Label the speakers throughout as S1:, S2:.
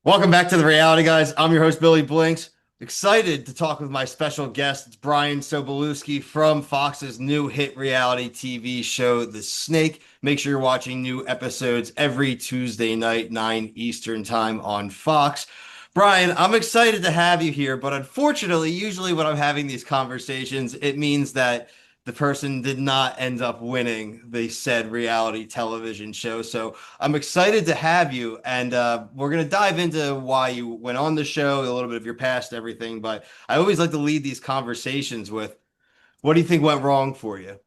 S1: Welcome back to the reality, guys. I'm your host, Billy Blinks. Excited to talk with my special guest. It's Bryan Sobolewski from Fox's new hit reality TV show, The Snake. Make sure you're watching new episodes every Tuesday night, 9 Eastern time on Fox. Bryan, I'm excited to have you here, but unfortunately, usually when I'm having these conversations, it means that the person did not end up winning the said reality television show. So I'm excited to have you, and we're going to dive into why you went on the show, a little bit of your past, everything. But I always like to lead these conversations with, what do you think went wrong for you?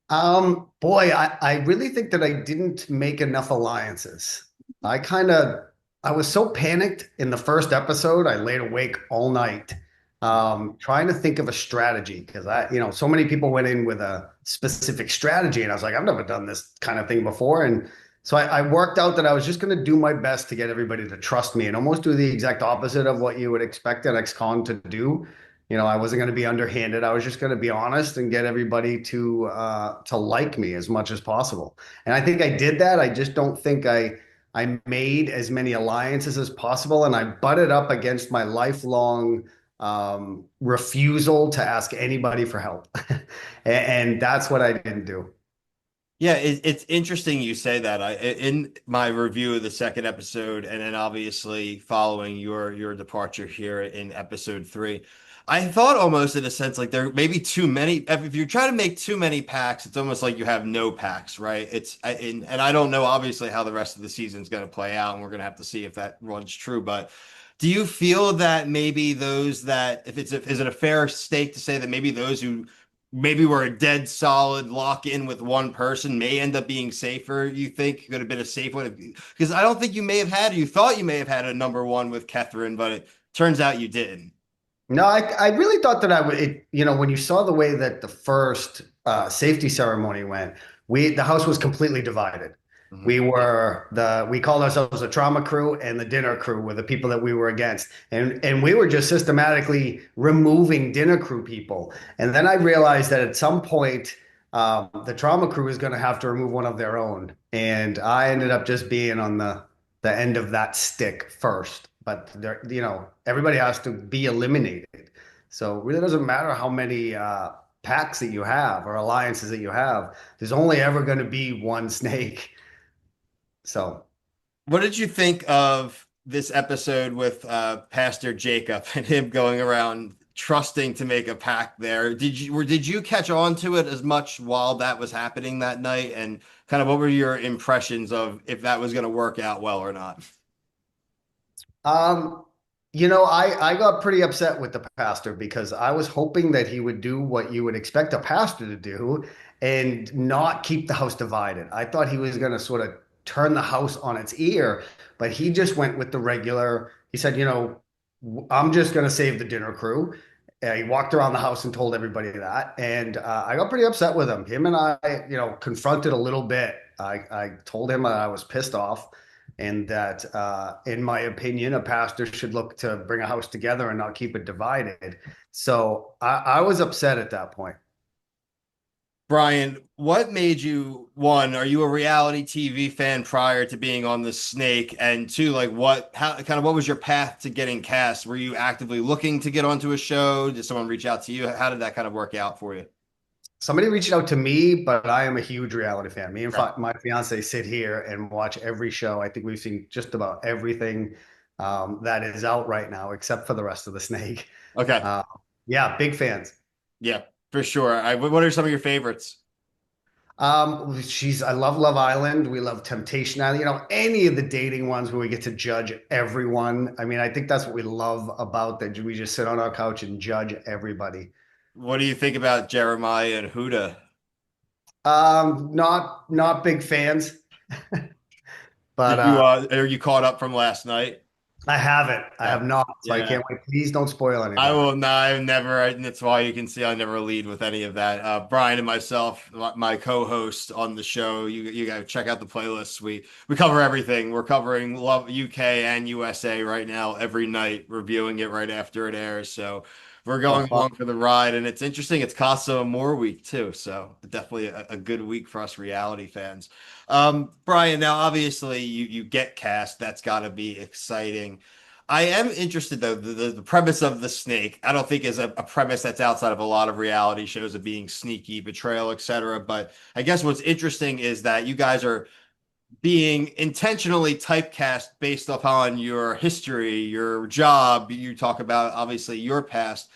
S2: Boy, I really think that I didn't make enough alliances. I kind of, I was so panicked in the first episode, I laid awake all night, trying to think of a strategy because so many people went in with a specific strategy, and I was like, I've never done this kind of thing before, and so I worked out that I was just going to do my best to get everybody to trust me and almost do the exact opposite of what you would expect an ex-con to do. I wasn't going to be underhanded. I was just going to be honest and get everybody to like me as much as possible. And I think I did that. I just don't think I made as many alliances as possible, and I butted up against my lifelong refusal to ask anybody for help, and that's what I didn't do.
S1: Yeah, it's interesting you say that. In my review of the second episode, and then obviously following your departure here in episode three, I thought almost in a sense like there may be too many. If you're trying to make too many packs, it's almost like you have no packs, right? And I don't know obviously how the rest of the season is going to play out, and we're going to have to see if that runs true. But do you feel that maybe those that if is it a fair stake to say that maybe those who maybe we're a dead solid lock in with one person may end up being safer? You think could have been a safe one? Because I don't think you thought you may have had a number one with Catherine, but it turns out you didn't.
S2: No, I really thought that I would, when you saw the way that the first safety ceremony went, the house was completely divided.
S1: Mhm.
S2: We called ourselves the trauma crew, and the dinner crew were the people that we were against. And we were just systematically removing dinner crew people. And then I realized that at some point, the trauma crew is going to have to remove one of their own. And I ended up just being on the end of that stick first. But everybody has to be eliminated. So it really doesn't matter how many packs that you have or alliances that you have. There's only ever going to be one snake. So
S1: What did you think of this episode with Pastor Jacob and him going around trusting to make a pact there? Did you catch on to it as much while that was happening that night? And kind of what were your impressions of if that was going to work out well or not?
S2: Um, I got pretty upset with the pastor because I was hoping that he would do what you would expect a pastor to do and not keep the house divided. I thought he was going to sort of turn the house on its ear, but he just went with the regular. He said, I'm just going to save the dinner crew. He walked around the house and told everybody that, and I got pretty upset with him. Him and I, confronted a little bit. I told him that I was pissed off and that, in my opinion, a pastor should look to bring a house together and not keep it divided. So I was upset at that point.
S1: Bryan, what made you, one, are you a reality TV fan prior to being on the Snake? And two, like what was your path to getting cast? Were you actively looking to get onto a show? Did someone reach out to you? How did that kind of work out for you?
S2: Somebody reached out to me, but I am a huge reality fan. Me and
S1: Okay.
S2: my fiance sit here and watch every show. I think we've seen just about everything that is out right now, except for the rest of the snake.
S1: Okay.
S2: Uh, yeah, big fans.
S1: Yeah, for sure. What are some of your favorites?
S2: I love Love Island. We love Temptation Island. Any of the dating ones where we get to judge everyone. I mean, I think that's what we love about that. We just sit on our couch and judge everybody.
S1: What do you think about Jeremiah and Huda?
S2: Not big fans, but
S1: Are you caught up from last night?
S2: I haven't. I
S1: Yeah.
S2: have not. So I
S1: Yeah.
S2: can't wait. Please don't spoil
S1: I
S2: anything.
S1: will not, I've never, and that's why you can see I never lead with any of that. Bryan and myself, my co-host on the show, you gotta check out the playlists. We cover everything. We're covering Love UK and USA right now every night, reviewing it right after it airs. So we're
S2: Oh,
S1: going along for the ride, and it's interesting. It's Casa Amor week too, so definitely a good week for us reality fans. Bryan, now obviously you get cast. That's got to be exciting. I am interested though. The premise of the snake, I don't think is a premise that's outside of a lot of reality shows of being sneaky, betrayal, etc. But I guess what's interesting is that you guys are being intentionally typecast based upon your history, your job. You talk about obviously your past.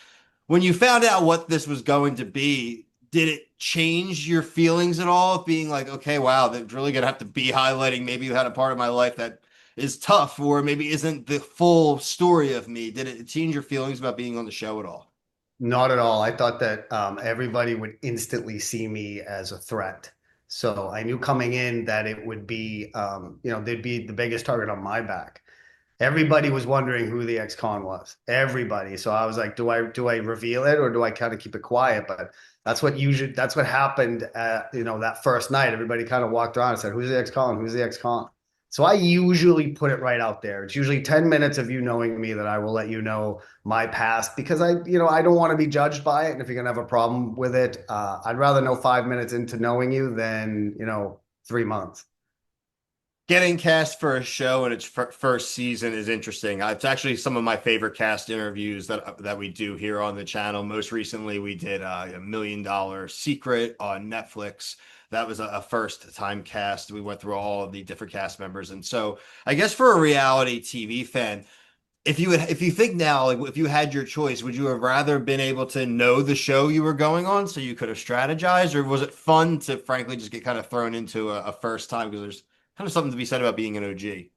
S1: When you found out what this was going to be, did it change your feelings at all? Of being like, okay, wow, they're really gonna have to be highlighting maybe you had a part of my life that is tough, or maybe isn't the full story of me. Did it change your feelings about being on the show at all?
S2: not at all. I thought that everybody would instantly see me as a threat. So I knew coming in that it would be, they'd be the biggest target on my back. Everybody was wondering who the ex-con was. Everybody. So I was like, do I reveal it or do I kind of keep it quiet? But that's what happened that first night. Everybody kind of walked around and said, who's the ex-con? Who's the ex-con? So I usually put it right out there. It's usually 10 minutes of you knowing me that I will let you know my past because I don't want to be judged by it. And if you're gonna have a problem with it, I'd rather know 5 minutes into knowing you than, 3 months.
S1: Getting cast for a show in its first season is interesting. It's actually some of my favorite cast interviews that we do here on the channel. Most recently, we did a $1 million secret on Netflix. That was a first time cast. We went through all of the different cast members, and so I guess for a reality TV fan, if you think now, like if you had your choice, would you have rather been able to know the show you were going on so you could have strategized, or was it fun to frankly just get kind of thrown into a first time because there's kind of something to be said about being an OG?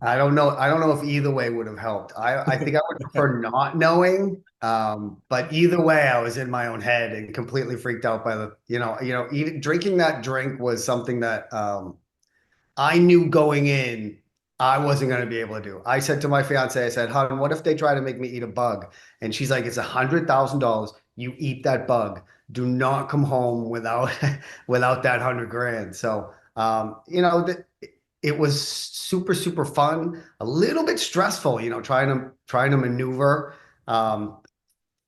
S2: I don't know. I don't know if either way would have helped. I think I would prefer not knowing. But either way, I was in my own head and completely freaked out by even drinking that drink was something that I knew going in I wasn't going to be able to do. I said to my fiance, I said, "Hon, what if they try to make me eat a bug?" And she's like, "It's $100,000. You eat that bug. Do not come home without without that 100 grand." So, it was super super fun. A little bit stressful, trying to maneuver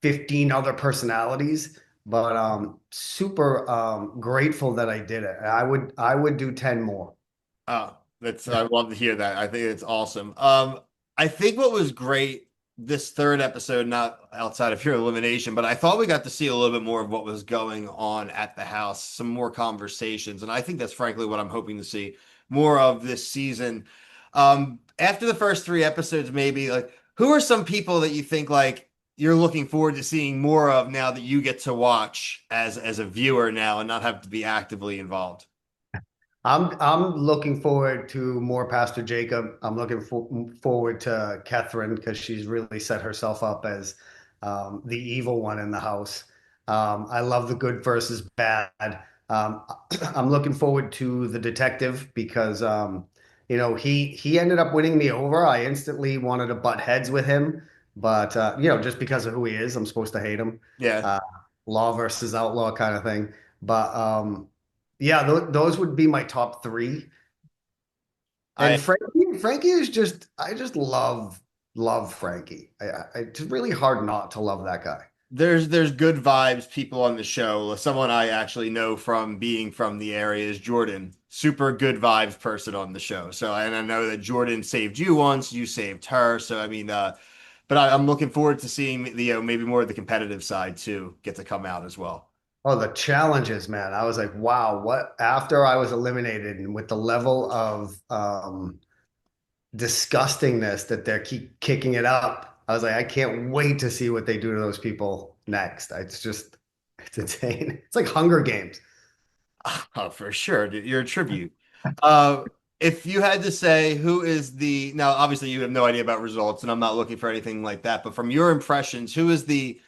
S2: 15 other personalities, but super grateful that I did it. I would do 10 more.
S1: Oh, I love to hear that. I think it's awesome. I think what was great this third episode, not outside of your elimination, but I thought we got to see a little bit more of what was going on at the house, some more conversations, and I think that's frankly what I'm hoping to see more of this season. After the first three episodes, maybe like who are some people that you think like you're looking forward to seeing more of now that you get to watch as a viewer now and not have to be actively involved?
S2: I'm looking forward to more Pastor Jacob. I'm looking forward to Catherine because she's really set herself up as the evil one in the house. I love the good versus bad. Um, I'm looking forward to the detective because he ended up winning me over. I instantly wanted to butt heads with him, but just because of who he is, I'm supposed to hate him.
S1: Yeah.
S2: Uh, Law versus outlaw kind of thing. But yeah, those would be my top three.
S1: I
S2: And Frankie is I just love Frankie. It's really hard not to love that guy.
S1: there's good vibes people on the show. Someone I actually know from being from the area is Jordan. Super good vibes person on the show. So and I know that Jordan saved you once, you saved her. So I mean, but I'm looking forward to seeing the maybe more of the competitive side too get to come out as well.
S2: Oh, the challenges, man. I was like, wow, what after I was eliminated and with the level of disgustingness that they're keep kicking it up. I was like, I can't wait to see what they do to those people next. It's insane. It's like Hunger Games.
S1: Oh, for sure. You're a tribute. Uh, if you had to say who is the now, obviously you have no idea about results, and I'm not looking for anything like that, but from your impressions, who is the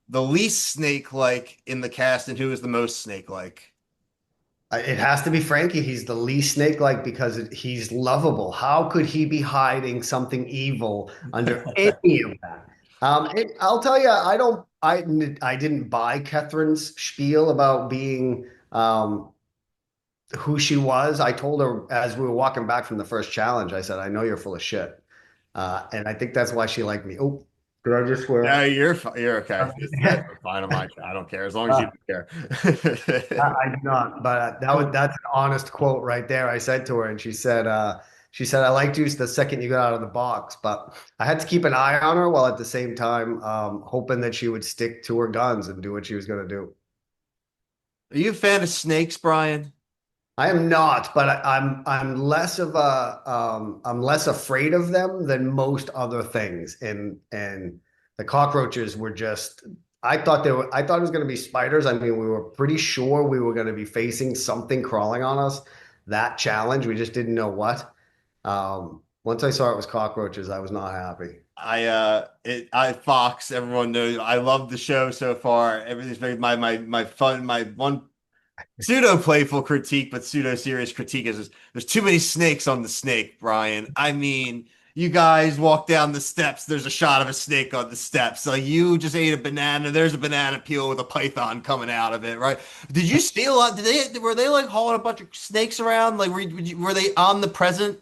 S1: least snake-like in the cast and who is the most snake-like?
S2: It has to be Frankie. He's the least snake-like because he's lovable. How could he be hiding something evil under any of that? I'll tell you, I didn't buy Catherine's spiel about being who she was. I told her as we were walking back from the first challenge, I said, I know you're full of shit. And I think that's why she liked me. Oh, Did I just
S1: No,
S2: swear?
S1: you're okay. That's fine on my. I don't care as long as you
S2: Uh,
S1: don't care.
S2: I do not, but that's an honest quote right there. I said to her, and she said, I liked you the second you got out of the box, but I had to keep an eye on her while at the same time hoping that she would stick to her guns and do what she was going to do.
S1: Are you a fan of snakes, Brian?
S2: I am not, but I'm less of a I'm less afraid of them than most other things. And the cockroaches were just I thought it was going to be spiders. I mean, we were pretty sure we were going to be facing something crawling on us. That challenge, we just didn't know what. Once I saw it was cockroaches, I was not happy.
S1: I Fox, everyone knows I love the show so far. Everything's very my fun, my one pseudo playful critique, but pseudo serious critique is there's too many snakes on the snake, Brian. I mean, you guys walk down the steps, there's a shot of a snake on the steps. Like you just ate a banana, there's a banana peel with a python coming out of it, right? Did you steal a lot? Did they were they like hauling a bunch of snakes around? Like were they omnipresent?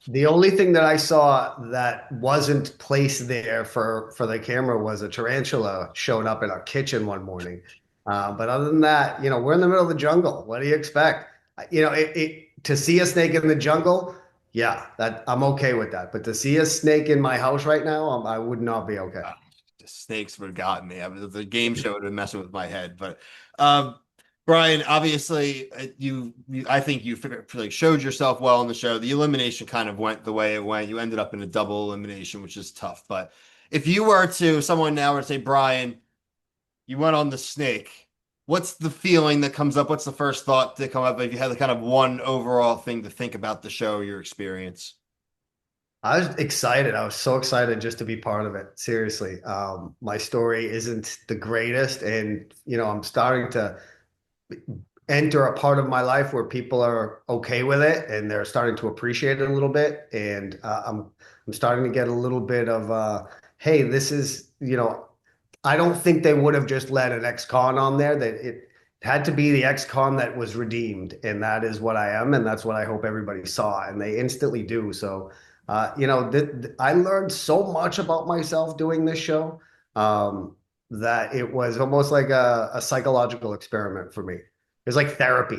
S2: The only thing that I saw that wasn't placed there for the camera was a tarantula showing up in our kitchen one morning. But other than that, we're in the middle of the jungle. What do you expect? To see a snake in the jungle, yeah, that I'm okay with that. But to see a snake in my house right now, I would not be okay.
S1: uh, Snakes would have gotten me. I mean, the game show would have been messing with my head. But um, Brian, obviously, I think you like showed yourself well in the show. The elimination kind of went the way it went. You ended up in a double elimination, which is tough. But if you were to someone now were to say, Brian, you went on the snake. What's the feeling that comes up? What's the first thought to come up if you had the kind of one overall thing to think about the show, your experience?
S2: I was excited. I was so excited just to be part of it. Seriously. My story isn't the greatest, and I'm starting to enter a part of my life where people are okay with it and they're starting to appreciate it a little bit. And I'm starting to get a little bit of hey, this is I don't think they would have just let an ex-con on there. That it had to be the ex-con that was redeemed, and that is what I am, and that's what I hope everybody saw, and they instantly do. So, I learned so much about myself doing this show that it was almost like a psychological experiment for me. It was like therapy.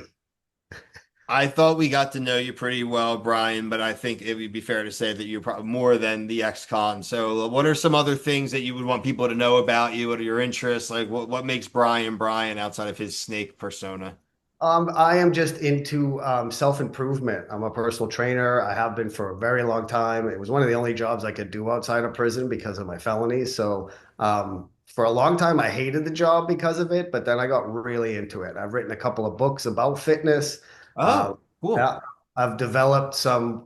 S1: I thought we got to know you pretty well, Brian, but I think it would be fair to say that you're probably more than the ex-con. So, what are some other things that you would want people to know about you? What are your interests? Like, what makes Brian Brian outside of his snake persona?
S2: I am just into self-improvement. I'm a personal trainer. I have been for a very long time. It was one of the only jobs I could do outside of prison because of my felonies. So, for a long time, I hated the job because of it, but then I got really into it. I've written a couple of books about fitness. Uh,
S1: Oh, cool.
S2: yeah, I've developed some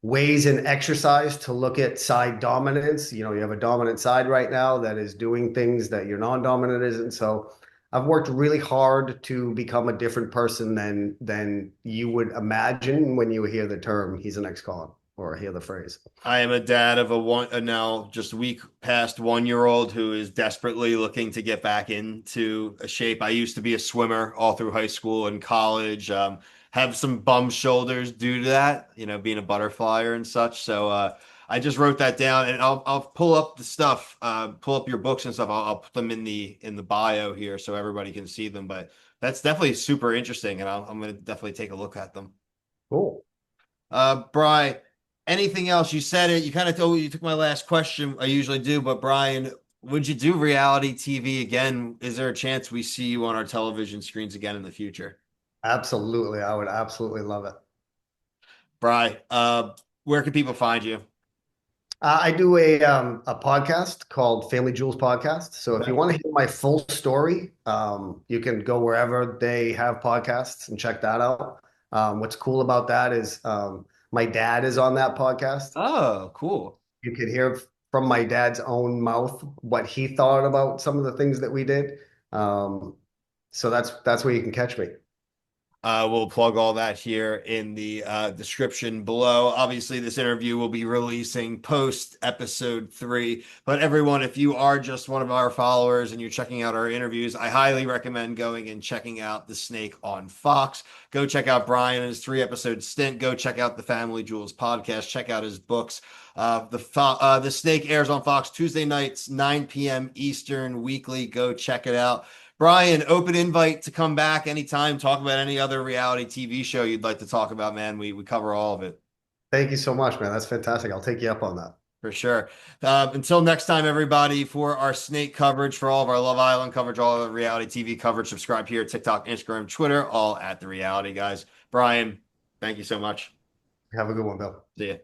S2: ways in exercise to look at side dominance. You have a dominant side right now that is doing things that your non-dominant isn't. So I've worked really hard to become a different person than you would imagine when you hear the term he's an ex-con or hear the phrase.
S1: I am a dad of a now just a week past 1 year old who is desperately looking to get back into a shape. I used to be a swimmer all through high school and college. Have some bum shoulders due to that, being a butterflyer and such. So I just wrote that down, and I'll pull up the stuff, pull up your books and stuff. I'll put them in the bio here so everybody can see them. But that's definitely super interesting, and I'm gonna definitely take a look at them.
S2: Cool.
S1: Brian, anything else? You said it. You kind of told you took my last question. I usually do, but Brian, would you do reality TV again? Is there a chance we see you on our television screens again in the future?
S2: Absolutely. I would absolutely love it.
S1: Brian, where can people find you?
S2: I do a podcast called Family Jewels Podcast. So if you
S1: Okay.
S2: want to hear my full story, you can go wherever they have podcasts and check that out. What's cool about that is my dad is on that podcast.
S1: Oh, cool.
S2: You could hear from my dad's own mouth what he thought about some of the things that we did. Um, so that's where you can catch me.
S1: We'll plug all that here in the description below. Obviously, this interview will be releasing post episode 3. But everyone, if you are just one of our followers and you're checking out our interviews, I highly recommend going and checking out The Snake on Fox. Go check out Bryan and his 3 episode stint. Go check out the Family Jewels podcast. Check out his books. The Snake airs on Fox Tuesday nights, 9 p.m. Eastern weekly. Go check it out. Bryan, open invite to come back anytime, talk about any other reality TV show you'd like to talk about, man. We cover all of it
S2: Thank you so much, man. That's fantastic. I'll take you up on that.
S1: for sure. Until next time, everybody, for our Snake coverage, for all of our Love Island coverage, all of the reality TV coverage, subscribe here, TikTok, Instagram, Twitter, all at The Reality, guys. Bryan, thank you so much.
S2: Have a good one, Bill.
S1: See ya.